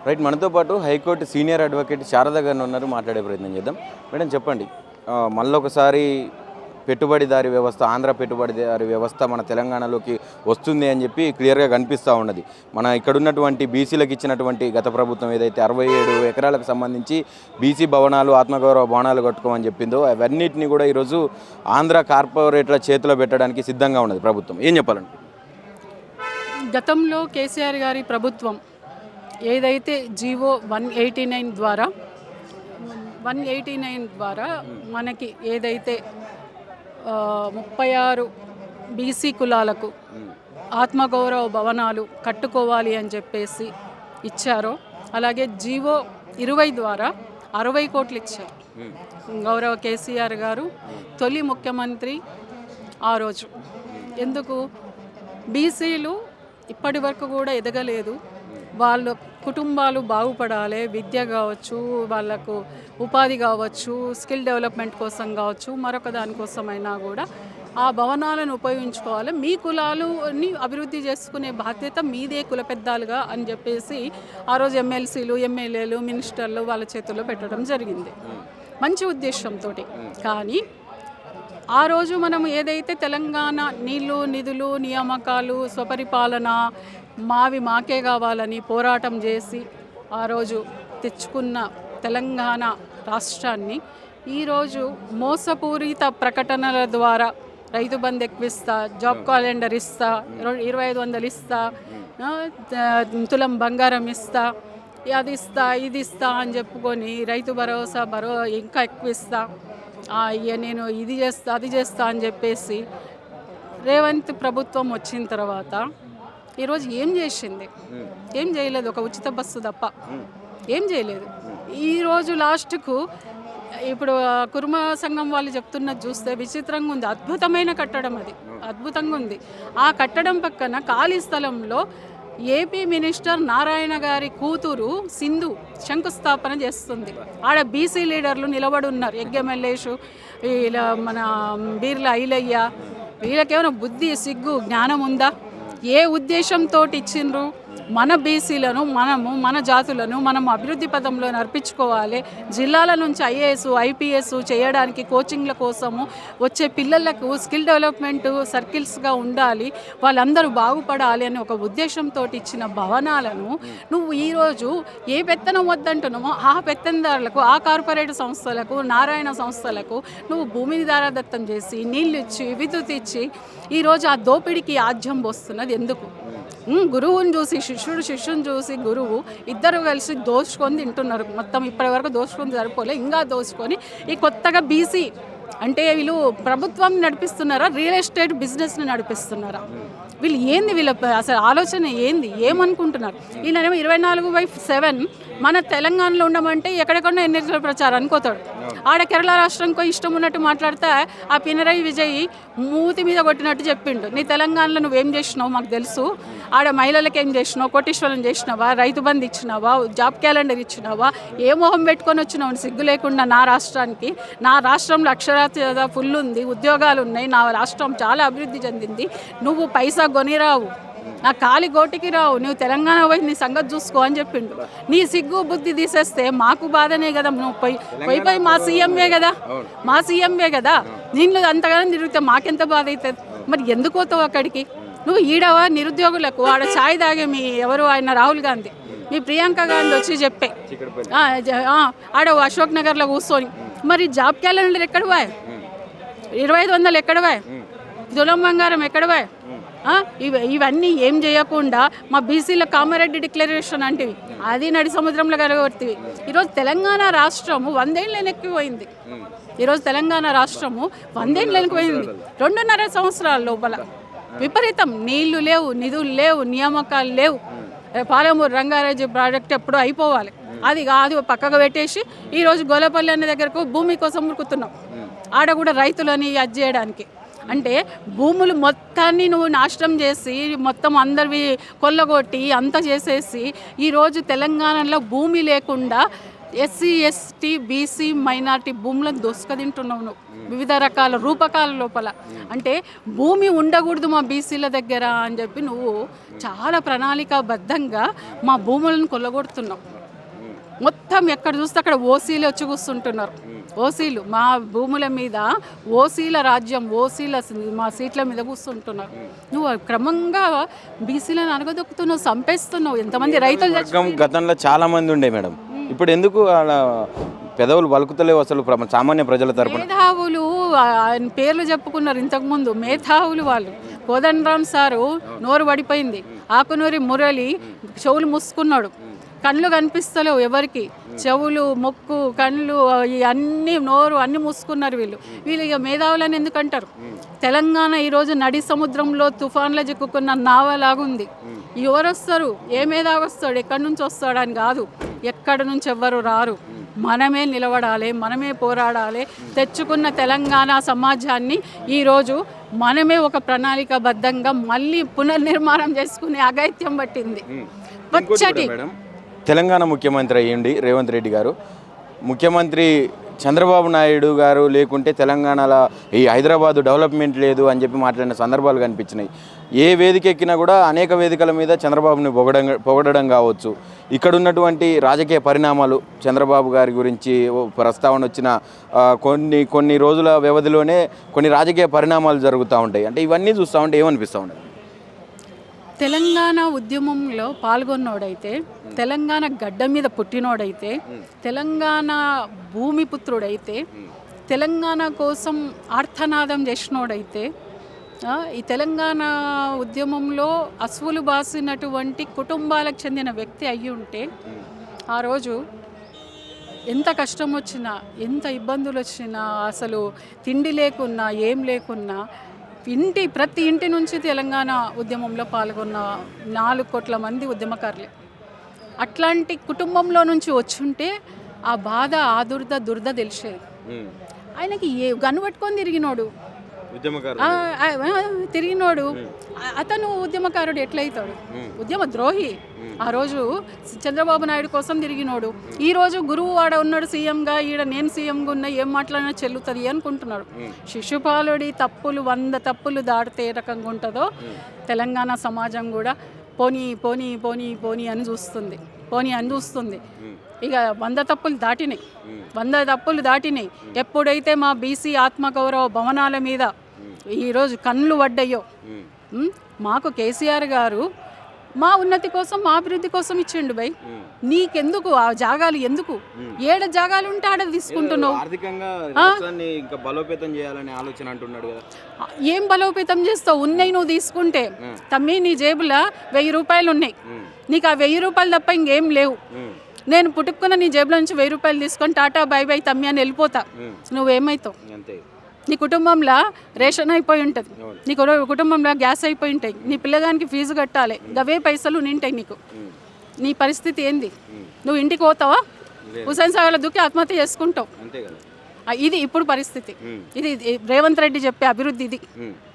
Right, మనతో పాటు high court senior advocate Sharada గారిని ఉన్నారు, మాట్లాడే ప్రయత్నం చేద్దాం. మేడం చెప్పండి, మళ్ళొకసారి పెట్టుబడిదారి వ్యవస్థ, ఆంధ్ర పెట్టుబడిదారి వ్యవస్థ మన తెలంగాణలోకి వస్తుంది అని చెప్పి క్లియర్గా కనిపిస్తూ ఉన్నది. మన ఇక్కడున్నటువంటి బీసీలకు ఇచ్చినటువంటి గత ప్రభుత్వం ఏదైతే 67 ఎకరాలకు సంబంధించి బీసీ భవనాలు, ఆత్మగౌరవ భవనాలు కట్టుకోమని చెప్పిందో అవన్నిటిని కూడా ఈరోజు ఆంధ్ర కార్పొరేట్ల చేతిలో పెట్టడానికి సిద్ధంగా ఉన్నది ప్రభుత్వం. ఏం చెప్పాలండి? గతంలో కేసీఆర్ గారి ప్రభుత్వం ఏదైతే జీవో 189 ద్వారా మనకి ఏదైతే 36 బీసీ కులాలకు ఆత్మగౌరవ భవనాలు కట్టుకోవాలి అని చెప్పేసి ఇచ్చారో, అలాగే జీవో 20 ద్వారా 60 కోట్లు ఇచ్చారు గౌరవ కేసీఆర్ గారు, తొలి ముఖ్యమంత్రి ఆ రోజు. ఎందుకు బీసీలు ఇప్పటి వరకు కూడా ఎదగలేదు, వాళ్ళ కుటుంబాలు బాగుపడాలి, విద్య కావచ్చు, వాళ్ళకు ఉపాధి కావచ్చు, స్కిల్ డెవలప్మెంట్ కోసం కావచ్చు, మరొక దానికోసమైనా కూడా ఆ భవనాలను ఉపయోగించుకోవాలి, మీ కులాలని అభివృద్ధి చేసుకునే బాధ్యత మీదే కుల పెద్దాలుగా అని చెప్పేసి ఆ రోజు ఎమ్మెల్సీలు, ఎమ్మెల్యేలు, మినిస్టర్లు వాళ్ళ చేతుల్లో పెట్టడం జరిగింది మంచి ఉద్దేశంతో. కానీ ఆ రోజు మనం ఏదైతే తెలంగాణ నీళ్లు, నిధులు, నియామకాలు, స్వపరిపాలన మాకే కావాలని పోరాటం చేసి ఆ రోజు తెచ్చుకున్న తెలంగాణ రాష్ట్రాన్ని ఈరోజు మోసపూరిత ప్రకటనల ద్వారా రైతు బంధు ఎక్కువిస్తా, జాబ్ క్యాలెండర్ ఇస్తా, 2500 ఇస్తా, తులం బంగారం ఇస్తా, అది ఇస్తా, ఇది ఇస్తా అని చెప్పుకొని రైతు భరోసా ఇంకా ఎక్కువిస్తా, నేను ఇది చేస్తా, అది చేస్తా అని చెప్పేసి రేవంత్ ప్రభుత్వం వచ్చిన తర్వాత ఈరోజు ఏం చేసింది? ఏం చేయలేదు, ఒక ఉచిత బస్సు తప్ప ఏం చేయలేదు. ఈరోజు లాస్ట్కు ఇప్పుడు కుర్మ సంఘం వాళ్ళు చెప్తున్నది చూస్తే విచిత్రంగా ఉంది. అద్భుతమైన కట్టడం, అది అద్భుతంగా ఉంది. ఆ కట్టడం పక్కన ఖాళీ స్థలంలో ఏపీ మినిస్టర్ నారాయణ గారి కూతురు సింధు శంకుస్థాపన చేస్తుంది. ఆడ బీసీ లీడర్లు నిలబడి ఉన్నారు, ఎమ్మెల్యేసు, ఇలా మన బీర్ల ఐలయ్య, వీళ్ళకేమైనా బుద్ధి, సిగ్గు, జ్ఞానం ఉందా? ఏ ఉద్దేశంతో ఇచ్చిండ్రు? మన బీసీలను, మన జాతులను మనం అభివృద్ధి పదంలో నడిపించుకోవాలి, జిల్లాల నుంచి ఐఏఎస్, ఐపీఎస్ చేయడానికి కోచింగ్ల కోసము వచ్చే పిల్లలకు స్కిల్ డెవలప్మెంట్ సర్కిల్స్గా ఉండాలి, వాళ్ళందరూ బాగుపడాలి అని ఒక ఉద్దేశంతో ఇచ్చిన భవనాలను నువ్వు ఈరోజు ఏ పెత్తనం వద్దంటున్నామో ఆ పెత్తందారులకు, ఆ కార్పొరేట్ సంస్థలకు, నారాయణ సంస్థలకు నువ్వు భూమిని దారాదత్తం చేసి, నీళ్ళు ఇచ్చి, విద్యుత్ ఇచ్చి ఈరోజు ఆ దోపిడికి ఆజ్యం పోస్తున్నది ఎందుకు? గురువుని చూసి శిష్యుని చూసి గురువు ఇద్దరు కలిసి దోచుకొని తింటున్నారు. మొత్తం ఇప్పటి వరకు దోచుకొని సరిపోలే, ఇంకా దోచుకొని ఈ కొత్తగా బీసీ అంటే వీళ్ళు ప్రభుత్వం నడిపిస్తున్నారా, రియల్ ఎస్టేట్ బిజినెస్ని నడిపిస్తున్నారా? వీళ్ళు ఏంది, వీళ్ళ అసలు ఆలోచన ఏంది, ఏమనుకుంటున్నారు? వీళ్ళనేమో 24/7 మన తెలంగాణలో ఉండమంటే ఎక్కడెక్కడో ఎన్నికల ప్రచారానికి పోతాడు. ఆడ కేరళ రాష్ట్రంకో ఇష్టం ఉన్నట్టు మాట్లాడితే ఆ పినరయి విజయ్ మూతి మీద కొట్టినట్టు చెప్పిండు, నీ తెలంగాణలో నువ్వేం చేసినావు మాకు తెలుసు, ఆడ మహిళలకు ఏం చేసినావు, కోటీశ్వరం చేసినావా, రైతు బంధు ఇచ్చినావా, జాబ్ క్యాలెండర్ ఇచ్చినావా, ఏ మొహం పెట్టుకొని వచ్చినావు సిగ్గు లేకుండా నా రాష్ట్రానికి? నా రాష్ట్రంలో అక్షరాస్యత ఫుల్ ఉంది, ఉద్యోగాలు ఉన్నాయి, నా రాష్ట్రం చాలా అభివృద్ధి చెందింది, నువ్వు పైసా కొనిరావు, నా కాలి గోటికి రావు, నువ్వు తెలంగాణ పోయి నీ సంగతి చూసుకో అని చెప్పిండు. నీ సిగ్గు బుద్ధి తీసేస్తే మాకు బాధనే కదా, నువ్వు పోయి మా సీఎంవే కదా, దీనిలో అంతగానో తిరిగితే మాకెంత బాధ అవుతుంది? మరి ఎందుకు పోతావు అక్కడికి? నువ్వు ఈడవా నిరుద్యోగులకు ఆడ ఛాయ్ తాగే మీ ఎవరు ఆయన రాహుల్ గాంధీ, మీ ప్రియాంక గాంధీ వచ్చి చెప్పే ఆడ అశోక్ నగర్లో కూర్చొని, మరి జాబ్ క్యాలెండర్ ఎక్కడవా, 2500 ఎక్కడవా, తులం బంగారం ఎక్కడవా? ఇవన్నీ ఏం చేయకుండా మా బీసీల కామారెడ్డి డిక్లరేషన్ అంటివి అది నడి సముద్రంలో కలగొట్టివి. ఈరోజు తెలంగాణ రాష్ట్రము 100 ఏళ్ళు వెనక్కిపోయింది. ఈరోజు తెలంగాణ రాష్ట్రము 100 ఏళ్ళు వెనక్కిపోయింది. 2.5 సంవత్సరాల లోపల విపరీతం నీళ్లు లేవు, నిధులు లేవు, నియామకాలు లేవు. పాలమూరు రంగారాజు ప్రాజెక్ట్ ఎప్పుడూ అయిపోవాలి, అది కాదు పక్కకు పెట్టేసి ఈరోజు గోలపల్లి అనే దగ్గరకు భూమి కోసం ఉరుకుతున్నాం. ఆడ కూడా రైతులని అది చేయడానికి, అంటే భూములు మొత్తాన్ని నువ్వు నాశనం చేసి మొత్తం అందరివి కొల్లగొట్టి అంత చేసేసి ఈరోజు తెలంగాణలో భూమి లేకుండా ఎస్సీ ఎస్టీ బీసీ మైనార్టీ భూములను దోసుకదింటున్నావు నువ్వు వివిధ రకాల రూపకాల లోపల. అంటే భూమి ఉండకూడదు మా బీసీల దగ్గర అని చెప్పి నువ్వు చాలా ప్రణాళికాబద్ధంగా మా భూములను కొల్లగొడుతున్నావు. మొత్తం ఎక్కడ చూస్తే అక్కడ ఓసీలు వచ్చి కూర్చుంటున్నారు. ఓసీలు మా భూముల మీద ఓసీల రాజ్యం, ఓసీల మా సీట్ల మీద కూర్చుంటున్నారు. నువ్వు క్రమంగా బీసీలను అనగదొక్కుతున్నావు, చంపేస్తున్నావు. ఎంతమంది రైతులు గతంలో చాలా మంది ఉండే మేడం, ఇప్పుడు ఎందుకు అలా పెదవులు వలుకుతలేవు అసలు సామాన్య ప్రజల తరపున? మేధావులు ఆయన పేర్లు చెప్పుకున్నారు ఇంతకుముందు, మేధావులు వాళ్ళు. కోదండరామ్ సారు నోరు పడిపోయింది, ఆకునూరి మురళి చెవులు మూసుకున్నాడు, కళ్ళు కనిపిస్తలేవు ఎవరికి, చెవులు ముక్కు కళ్ళు అన్నీ నోరు అన్నీ మూసుకున్నారు వీళ్ళు. ఇక మేధావులని ఎందుకంటారు? తెలంగాణ ఈరోజు నడి సముద్రంలో తుఫాన్లో చిక్కుకున్న నావలాగుంది. ఎవరు వస్తారు? ఏ మేధావి వస్తాడు? ఎక్కడి నుంచి వస్తాడు అని కాదు, ఎక్కడి నుంచి ఎవ్వరు రారు. మనమే నిలబడాలి, మనమే పోరాడాలి. తెచ్చుకున్న తెలంగాణ సమాజాన్ని ఈరోజు మనమే ఒక ప్రణాళికాబద్ధంగా మళ్ళీ పునర్నిర్మాణం చేసుకునే అగత్యం పట్టింది. పచ్చటి తెలంగాణ ముఖ్యమంత్రి అయ్యింది రేవంత్ రెడ్డి గారు. ముఖ్యమంత్రి చంద్రబాబు నాయుడు గారు లేకుంటే తెలంగాణలో ఈ హైదరాబాదు డెవలప్మెంట్ లేదు అని చెప్పి మాట్లాడిన సందర్భాలు కనిపించినాయి. ఏ వేదిక ఎక్కినా కూడా అనేక వేదికల మీద చంద్రబాబుని పొగడడం కావచ్చు, ఇక్కడ ఉన్నటువంటి రాజకీయ పరిణామాలు చంద్రబాబు గారి గురించి ప్రస్తావన వచ్చిన కొన్ని రోజుల వ్యవధిలోనే కొన్ని రాజకీయ పరిణామాలు జరుగుతూ ఉంటాయి. అంటే ఇవన్నీ చూస్తూ ఉంటే ఏమనిపిస్తూ ఉంటుంది? తెలంగాణ ఉద్యమంలో పాల్గొన్నోడైతే, తెలంగాణ గడ్డ మీద పుట్టినోడైతే, తెలంగాణ భూమిపుత్రుడైతే, తెలంగాణ కోసం ఆర్తనాదం చేసినోడైతే, ఈ తెలంగాణ ఉద్యమంలో అసువులు బాసినటువంటి కుటుంబాలకు చెందిన వ్యక్తి అయ్యి ఉంటే ఆ రోజు ఎంత కష్టం వచ్చినా, ఎంత ఇబ్బందులు వచ్చినా, అసలు తిండి లేకున్నా ఏం లేకున్నా ప్రతి ఇంటి నుంచి తెలంగాణ ఉద్యమంలో పాల్గొన్న 4 కోట్ల మంది ఉద్యమకారులే. అట్లాంటి కుటుంబంలో నుంచి వచ్చుంటే ఆ బాధ, ఆదుర్ద, దుర్ద తెలిసేది. ఆయనకి గన్ను పట్టుకొని తిరిగినోడు అతను ఉద్యమకారుడు ఎట్లయితాడు? ఉద్యమ ద్రోహి. ఆ రోజు చంద్రబాబు నాయుడు కోసం తిరిగినోడు ఈరోజు గురువు వాడ ఉన్నాడు సీఎంగా, ఈడ నేను సీఎంగా ఉన్నా, ఏం మాట్లాడినా చెల్లుతుంది అనుకుంటున్నాడు. శిశుపాలుడి తప్పులు 100 తప్పులు దాటితే ఏ రకంగా ఉంటుందో తెలంగాణ సమాజం కూడా పోనీ పోనీ పోనీ పోనీ అని చూస్తుంది. ఇక 100 తప్పులు దాటినాయి. ఎప్పుడైతే మా బీసీ ఆత్మగౌరవ భవనాల మీద ఈరోజు కళ్ళు పడ్డాయో, మాకు కేసీఆర్ గారు మా ఉన్నతి కోసం, మా అభివృద్ధి కోసం ఇచ్చిండు బై. నీకెందుకు ఆ జాగాలు? ఎందుకు 7 జాగాలు ఉంటే ఆడ తీసుకుంటున్నావు? ఏం బలోపేతం చేస్తావు? ఉన్నాయి నువ్వు తీసుకుంటే. తమ్మి నీ జేబులో 1000 రూపాయలు ఉన్నాయి, నీకు ఆ 1000 రూపాయలు తప్ప ఇంకేం లేవు. నేను పుట్టుకున్న నీ జేబులో నుంచి 1000 రూపాయలు తీసుకొని టాటా బై బై తమ్మి అని వెళ్ళిపోతా. నువ్వేమవుతావు? నీ కుటుంబంలో రేషన్ అయిపోయి ఉంటుంది, నీ కుటుంబంలో గ్యాస్ అయిపోయి ఉంటాయి, నీ పిల్లగానికి ఫీజు కట్టాలి, గవే పైసలు నింటాయి నీకు. నీ పరిస్థితి ఏంది? నువ్వు ఇంటికి పోతావా? హుసేన్ సాగర్లో దూకి ఆత్మహత్య చేసుకుంటావు. ఇది ఇప్పుడు పరిస్థితి. ఇది రేవంత్ రెడ్డి చెప్పే అభివృద్ధి ఇది.